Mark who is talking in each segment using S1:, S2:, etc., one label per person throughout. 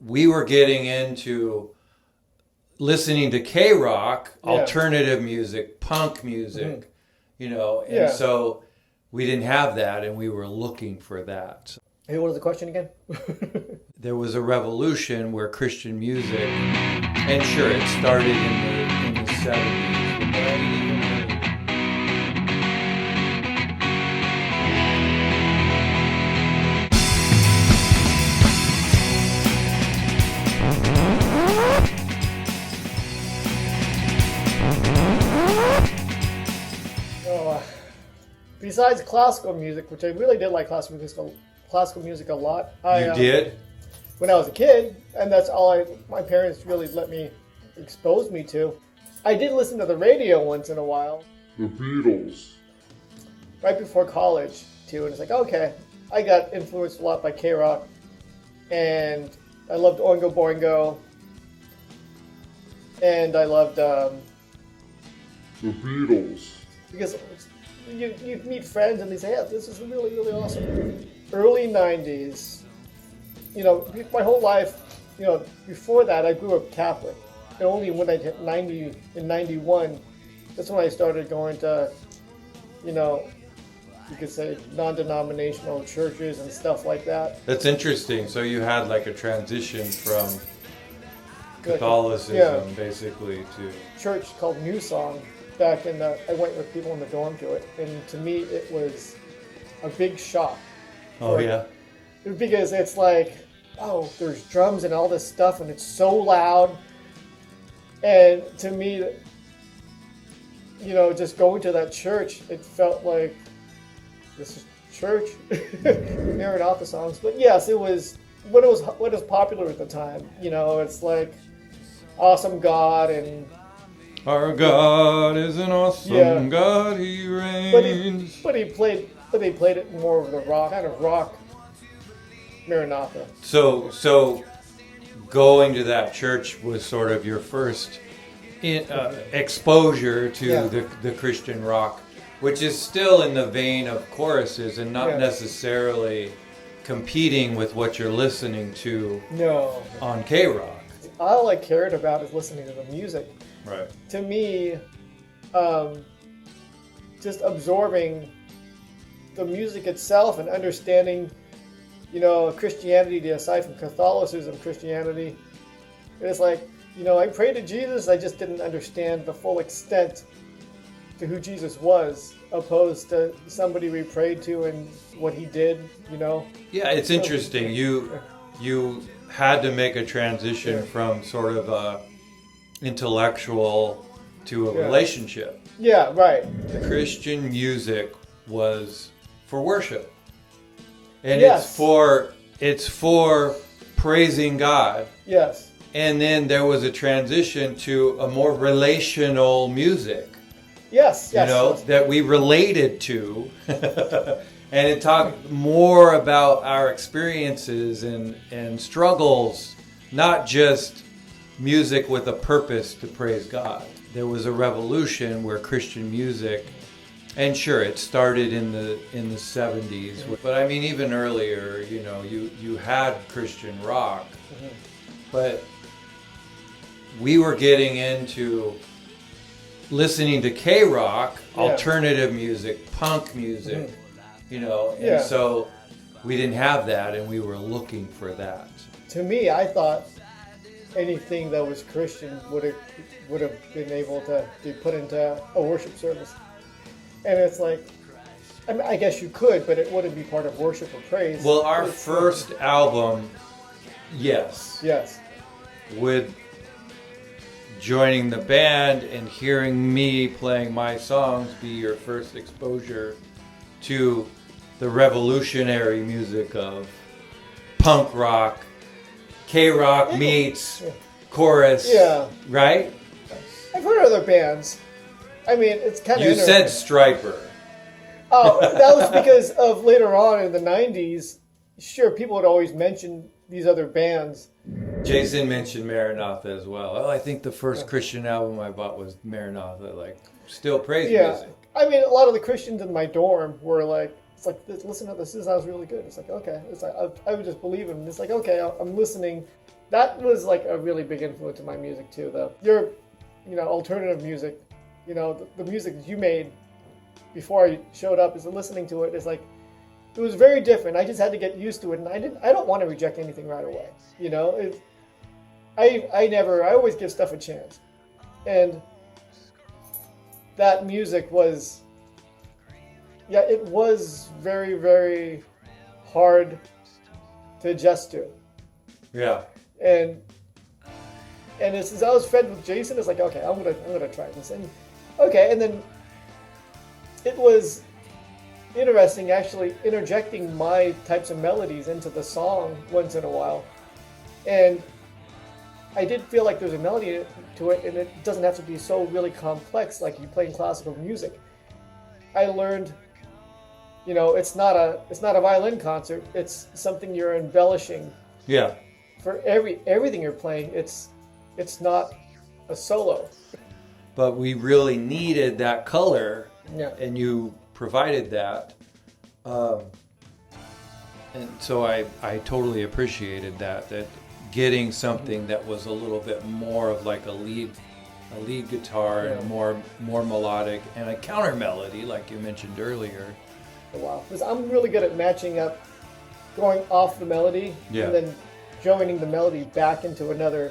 S1: we were getting into listening to K-rock, alternative music, punk music, and so we didn't have that, and we were looking for that.
S2: Hey, what was the question again?
S1: There was a revolution where Christian music, and sure, it started in the 70s, but I mean, even
S2: besides classical music, which I really did like classical music a lot.
S1: You did?
S2: When I was a kid, and that's all my parents really let me expose me to. I did listen to the radio once in a while.
S3: The Beatles.
S2: Right before college, too, and it's like, okay, I got influenced a lot by K-rock, and I loved Oingo Boingo, and I loved
S3: the Beatles.
S2: Because you meet friends and they say, yeah, this is really, really awesome. Early 90s, my whole life, before that I grew up Catholic. And only when I hit 90, in 91, that's when I started going to, you could say non-denominational churches and stuff like that.
S1: That's interesting. So you had like a transition from Catholicism basically to
S2: church called New Song. Back in I went with people in the dorm to it, and to me it was a big shock.
S1: Oh yeah.
S2: Because it's like, oh, there's drums and all this stuff, and it's so loud. And to me, just going to that church, it felt like this is church. Maranatha songs, but yes, it was what was popular at the time. It's like Awesome God and.
S1: Our God is an awesome God, He reigns.
S2: But they played it more of the kind of rock Maranatha.
S1: So going to that church was sort of your first exposure to the Christian rock, which is still in the vein of choruses and not necessarily competing with what you're listening to on K-rock.
S2: All I cared about is listening to the music.
S1: Right.
S2: To me, just absorbing the music itself and understanding, Christianity aside from Catholicism, Christianity. It's like, I prayed to Jesus, I just didn't understand the full extent to who Jesus was, opposed to somebody we prayed to and what he did,
S1: Yeah, it's interesting. You had to make a transition from sort of a intellectual to a relationship.
S2: Yeah, right.
S1: The Christian music was for worship. And it's for praising God.
S2: Yes.
S1: And then there was a transition to a more relational music.
S2: Yes.
S1: That we related to. And it talked more about our experiences and struggles, not just music with a purpose to praise God. There was a revolution where Christian music, and sure, it started in the 70s, but I mean even earlier, you had Christian rock, but we were getting into listening to K-rock, alternative music, punk music, and so we didn't have that, and we were looking for that.
S2: To me, I thought anything that was Christian would have been able to be put into a worship service. And it's like, I guess you could, but it wouldn't be part of worship or praise.
S1: Well, our first album, yes. With joining the band and hearing me playing my songs be your first exposure to the revolutionary music of punk rock, K-rock meets chorus, right?
S2: I've heard other bands. I mean, it's kind of...
S1: You said Striper.
S2: Oh, that was because of later on in the 90s, sure, people would always mention these other bands.
S1: Jason mentioned Maranatha as well. Oh, I think the first Christian album I bought was Maranatha, like still praise music.
S2: I mean, a lot of the Christians in my dorm were like, it's like, listen to this sounds really good. It's like, okay. It's like, I would just believe him. It's like, okay, I'm listening. that was like a really big influence in my music too. Your alternative music, the music that you made before I showed up, is listening to it is like, it was very different. I just had to get used to it, and I don't want to reject anything right away. I always give stuff a chance, and that music was, it was very, very hard to adjust to.
S1: Yeah.
S2: And as I was fed with Jason, it's like, okay, I'm gonna try this, and then it was interesting actually interjecting my types of melodies into the song once in a while, and I did feel like there's a melody to it, and it doesn't have to be so really complex like you playing classical music. I learned, it's not a violin concert. It's something you're embellishing.
S1: Yeah.
S2: For everything you're playing, it's not a solo.
S1: But we really needed that color,
S2: Yeah.
S1: and you provided that. And so I totally appreciated that getting something that was a little bit more of like a lead guitar, and more melodic, and a counter melody like you mentioned earlier.
S2: Wow, because I'm really good at matching up, going off the melody,
S1: Yeah.
S2: and then joining the melody back into another,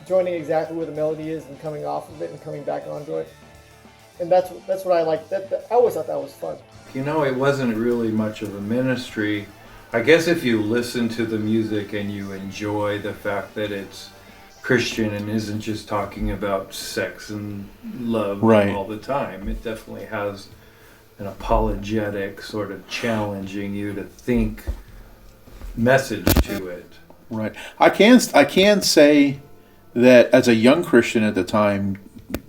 S2: joining exactly where the melody is and coming off of it and coming back onto it. And that's what I like. That I always thought that was fun.
S3: It wasn't really much of a ministry. I guess if you listen to the music and you enjoy the fact that it's Christian and isn't just talking about sex and love
S4: Right.
S3: all the time, it definitely has an apologetic sort of challenging you to think message to it.
S4: Right. I can say that as a young Christian at the time,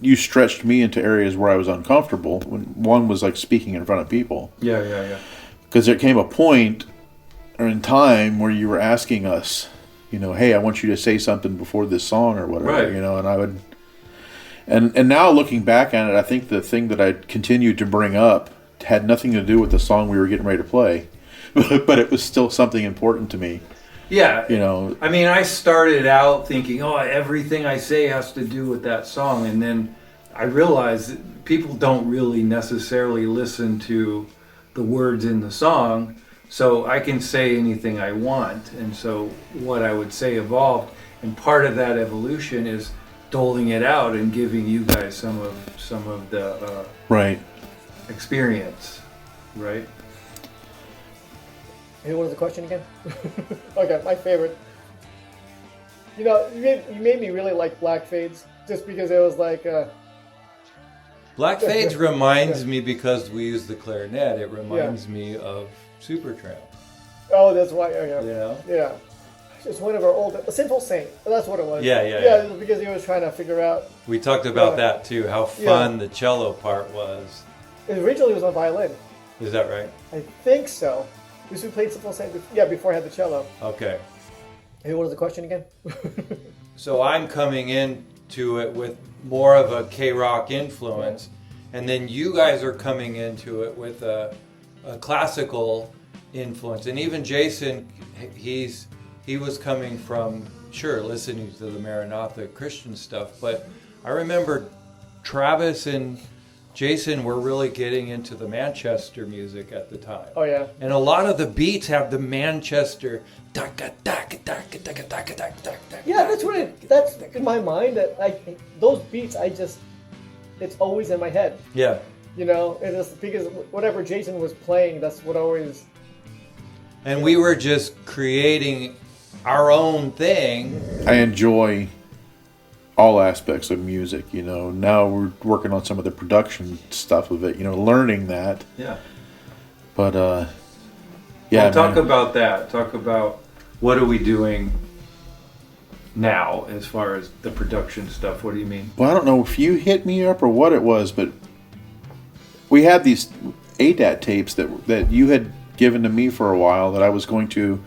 S4: you stretched me into areas where I was uncomfortable. When one was like speaking in front of people.
S3: Yeah.
S4: Because there came a point in time where you were asking us, hey, I want you to say something before this song or whatever,
S3: Right.
S4: and I would. And now looking back at it, I think the thing that I continued to bring up had nothing to do with the song we were getting ready to play, but it was still something important to me.
S3: Yeah.
S4: I
S3: mean, I started out thinking, everything I say has to do with that song. And then I realized that people don't really necessarily listen to the words in the song. So I can say anything I want. And so what I would say evolved. And part of that evolution is doling it out and giving you guys some of the
S4: right.
S3: experience. Right?
S2: Hey, what was the question again? Okay, my favorite. You made me really like Black Fades, just because it was like.
S1: Black Fades reminds me, because we use the clarinet, it reminds me of Supertramp.
S2: Oh, that's why. Yeah.
S1: Yeah.
S2: Yeah. It's one of our old. A Sinful Saint. That's what it was.
S1: Yeah.
S2: Yeah, because he was trying to figure out.
S1: We talked about that too, how fun the cello part was.
S2: Originally, it was on violin.
S1: Is that right?
S2: I think so. Because we played Sinful Saint. Before I had the cello.
S1: Okay.
S2: Hey, what was the question again?
S1: So I'm coming into it with more of a K-rock influence, and then you guys are coming into it with a classical influence. And even Jason, he was coming from, listening to the Maranatha Christian stuff, but I remember Travis and Jason were really getting into the Manchester music at the time.
S2: Oh, yeah.
S1: And a lot of the beats have the Manchester.
S2: Yeah, that's in my mind. Those beats, it's always in my head.
S1: Yeah.
S2: And it's because whatever Jason was playing, that's what always.
S1: And we were just creating our own thing.
S4: I enjoy all aspects of music, Now we're working on some of the production stuff of it, learning that.
S3: Yeah.
S4: But,
S3: Talk about that. Talk about what are we doing now as far as the production stuff. What do you mean?
S4: Well, I don't know if you hit me up or what it was, but we had these ADAT tapes that you had given to me for a while that I was going to,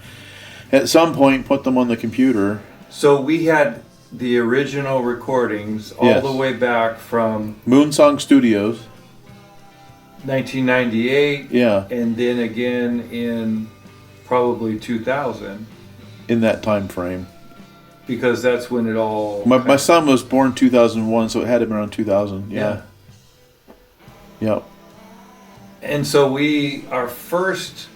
S4: at some point, put them on the computer.
S3: So we had the original recordings all the way back from
S4: Moonsong Studios,
S3: 1998,
S4: yeah,
S3: and then again in probably 2000.
S4: in that time frame.
S3: Because that's when it all...
S4: My son was born 2001, so it had to be around 2000. Yeah. Yep.
S3: And so our first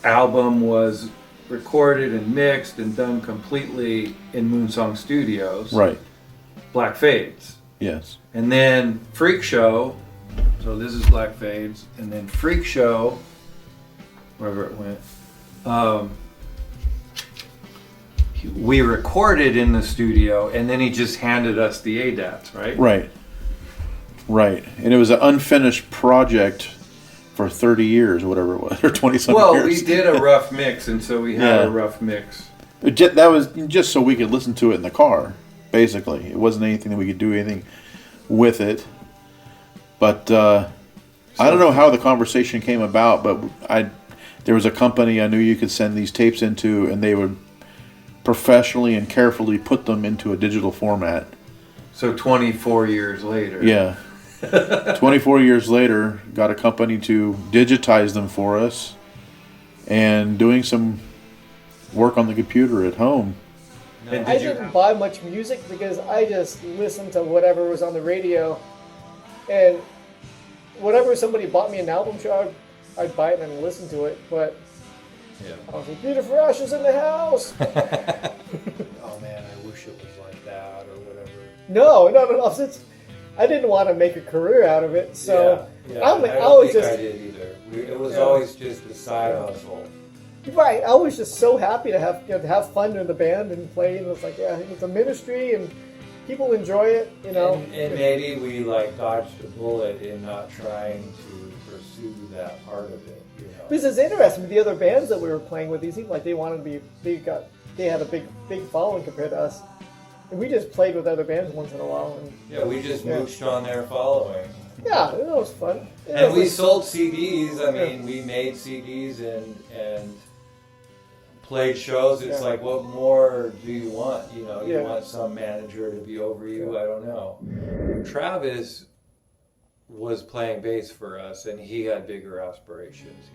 S3: album was recorded and mixed and done completely in Moonsong Studios.
S4: Right. Black
S3: Fades.
S4: Yes.
S3: And then Freak Show, so this is Black Fades, and then Freak Show, wherever it went, we recorded in the studio, and then he just handed us the ADATs, right?
S4: Right. And it was an unfinished project for 30 years or whatever it was, or 20-something years.
S3: Well, we did a rough mix, and so we had a rough mix.
S4: That was just so we could listen to it in the car, basically. It wasn't anything that we could do anything with it. But I don't know how the conversation came about, but there was a company I knew you could send these tapes into, and they would professionally and carefully put them into a digital format.
S3: So 24 years later.
S4: Yeah. 24 years later, got a company to digitize them for us, and doing some work on the computer at home.
S2: I didn't buy much music because I just listened to whatever was on the radio, and whatever somebody bought me an album show, I'd buy it and listen to it. But I was like, Peter Fresh is in the house.
S1: Oh man, I wish it was like that or whatever.
S2: No. I didn't want to make a career out of it, so
S1: I don't think I did either. It was always just a side hustle.
S2: Right, I was just so happy to have fun in the band and play, and it was like, it's a ministry and people enjoy it,
S1: And maybe we dodged a bullet in not trying to pursue that part of it.
S2: Because it's interesting, the other bands that we were playing with, they seemed like they wanted to be, they had a big following compared to us. And we just played with other bands once in a while. And,
S1: we just mooched on their following.
S2: Yeah, it was fun.
S1: And we sold CDs. I mean, we made CDs and played shows. It's like, what more do you want? You want some manager to be over you? I don't know. Travis was playing bass for us, and he had bigger aspirations.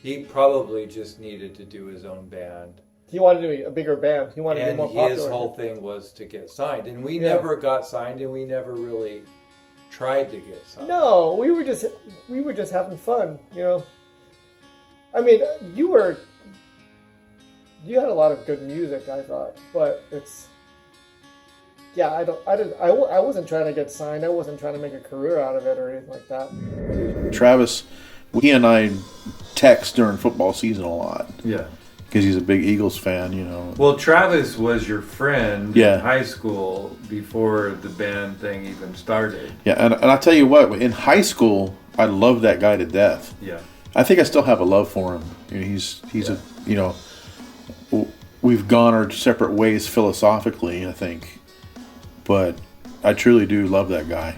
S1: He probably just needed to do his own band.
S2: He wanted to be a bigger band. He wanted to be more popular.
S1: And his whole thing was to get signed. And we never got signed, and we never really tried to get signed.
S2: No, we were just having fun, I mean, you had a lot of good music, I thought, but it's I wasn't trying to get signed. I wasn't trying to make a career out of it or anything like that.
S4: Travis, he and I text during football season a lot.
S3: Yeah.
S4: Because he's a big Eagles fan,
S3: Well, Travis was your friend in high school before the band thing even started.
S4: Yeah, and I'll tell you what, in high school, I loved that guy to death.
S3: Yeah.
S4: I think I still have a love for him. He's we've gone our separate ways philosophically, I think. But I truly do love that guy.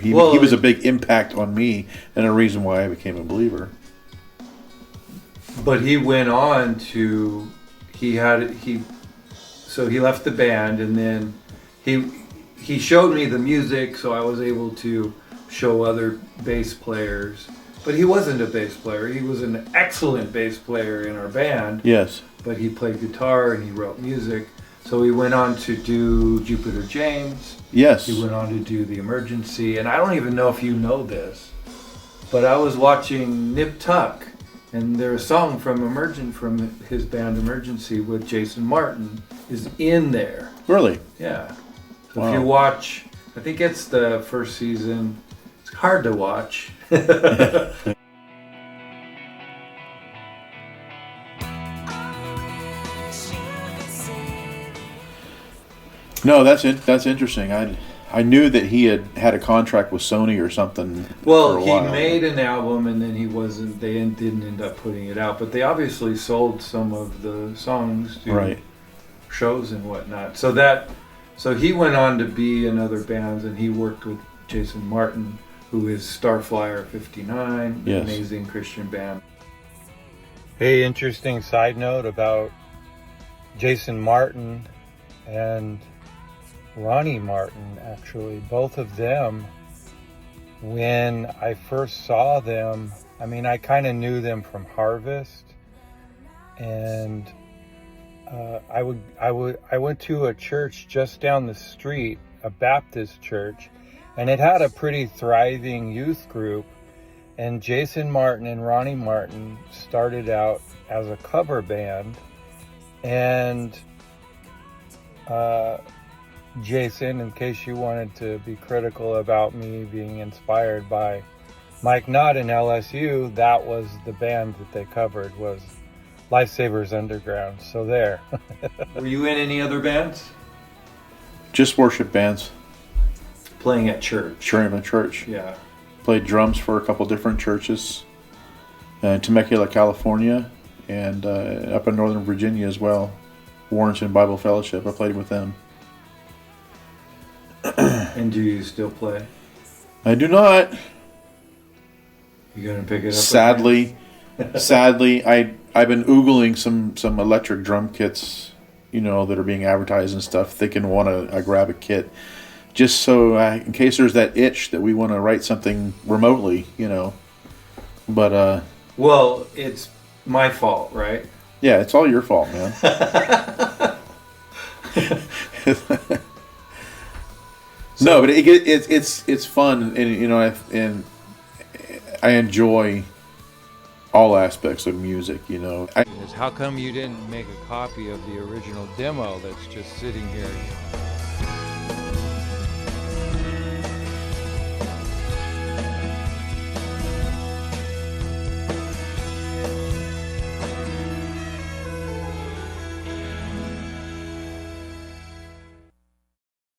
S4: He was a big impact on me and a reason why I became a believer.
S3: But he went on to, so he left the band, and then he showed me the music, so I was able to show other bass players. But he wasn't a bass player. He was an excellent bass player in our band.
S4: Yes.
S3: But he played guitar and he wrote music. So he went on to do Jupiter James.
S4: Yes.
S3: He went on to do The Emergency. And I don't even know if you know this, but I was watching Nip Tuck. And there's a song from his band Emergency with Jason Martin is in there.
S4: Really?
S3: Yeah. So if you watch, I think it's the first season. It's hard to watch.
S4: No, that's interesting. I knew that he had a contract with Sony or something.
S3: Well,
S4: for a
S3: he
S4: while.
S3: made an album and then they didn't end up putting it out, but they obviously sold some of the songs to shows and whatnot. So he went on to be in other bands, and he worked with Jason Martin, who is Starflyer 59,
S4: yes.
S3: Amazing Christian band. Hey, interesting side note about Jason Martin and Ronnie Martin, actually. Both of them, when I first saw them, I mean, I kind of knew them from Harvest,
S1: and I went to a church just down the street, a Baptist church, and it had a pretty thriving youth group. And Jason Martin and Ronnie Martin started out as a cover band, and Jason, in case you wanted to be critical about me being inspired by Mike Knott and LSU, that was the band that they covered, was Lifesavers Underground. So there.
S3: Were you in any other bands?
S4: Just worship bands.
S3: Playing at church.
S4: Sure, in a church.
S3: Yeah.
S4: Played drums for a couple different churches in Temecula, California, and up in Northern Virginia as well. Warrenton Bible Fellowship. I played with them.
S3: And do you still play?
S4: I do not.
S3: You gonna pick it up?
S4: Sadly, I've been oogling some electric drum kits, that are being advertised and stuff. Thinking want to grab a kit, just so in case there's that itch that we want to write something remotely, But
S3: well, it's my fault, right?
S4: Yeah, it's all your fault, man. No, but it's fun, and I enjoy all aspects of music.
S1: How come you didn't make a copy of the original demo that's just sitting here?